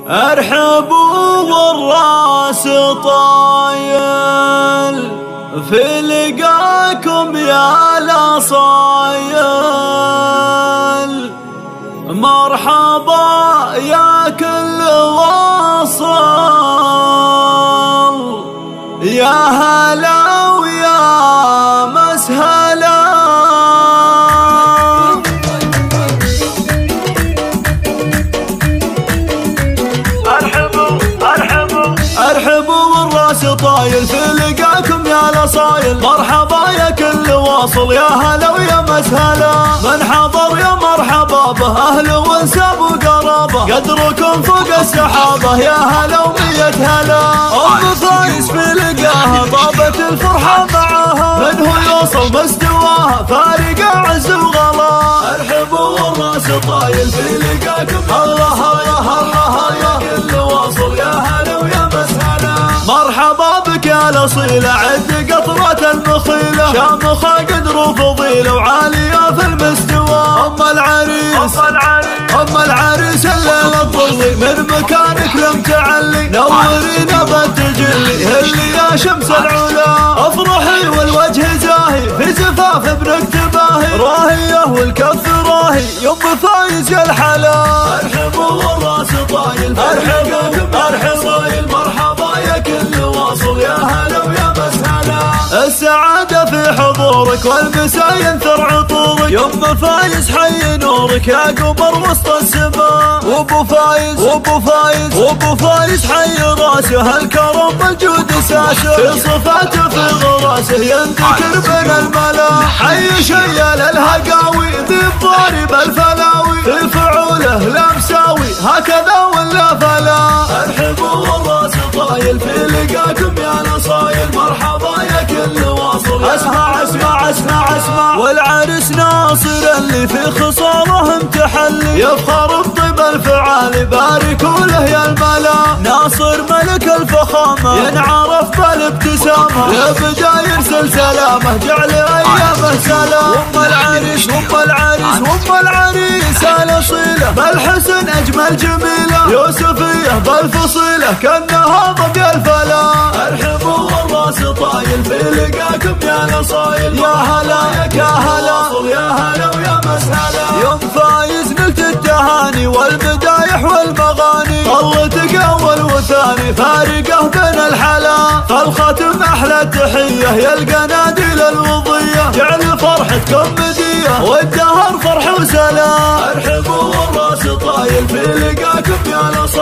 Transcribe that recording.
ارحبوا والراس طايل في لقاكم يا الاصايل، مرحبا يا كل واصل، يا هلا ويا مسهلا. ارحبوا والراس طايل في لقاكم يا الاصايل، مرحبا يا كل واصل، يا هلا ويا مسهلا. من حضر يا مرحبا به، اهل وانساب وقرابه، قدركم فوق السحابه، يا هلا ومية هلا. ام فايز في لقاها طابت الفرحه معاها، من هو يوصل مستواها فارقه عز وغلا. ارحبوا والراس طايل في لقاكم الله الله الله، يا كل واصل، يا هلا ويا مسهلا. مرحبا بك يا الاصيله، عد قطرة المخيله، شامخه قدر وفضيله وعاليه في المستوى. ام العريس الليله تضلي، من مكانك لم تعلي، نورينا بالتجلي، هلي يا شمس العلا. افرحي والوجه زاهي، في زفاف ابنك تباهي، راهيه والكف راهي، يوم فايز يا الحلا. ارحبوا والراس طايل، ارحبوا مرحبا يا كل واصل، يا هلا ويا مسهلا. السعادة في حضورك والمسا ينثر عطورك، يوم فايز حي نورك يا قمر وسط السماء. وابو فايز حي راسه، الكرم بالجود ساسه، في صفاته في غراسه ينذكر بين الملا. حي شيل الهقاوي ذي الضارب الفلاوي، في فعوله لا مساوي هكذا ولا فلا. ارحبوا والراس طايل في لقاكم يا الاصايل، مرحبا يا كل واصل. اسمع والعرس ناصر اللي في خصامه متحلي، يفخر بطيب الفعال، باركوا له يا الملا. ناصر ملك الفخامه ينعرف بالابتسامه، يبدا يرسل سلامه جعل ايامه سلام. وام العريس الاصيله، بالحسن اجمل جميله، يوسفيه بالفصيله كانها ضبي الفلا. ارحبوا والراس طايل في لقاكم يا الاصايل، يا هلا يا هلا ويا مسهلا. يوم فايز نلت التهاني والمدايح والمغاني، طلتك اول وثاني فارقه بين الحلا. فالختم احلى التحيه يا القناديل الوضيه، جعل فرحتكم مديه والدهر فرح وسلام. ارحبوا والراس طايل في لقاكم يا الاصايل.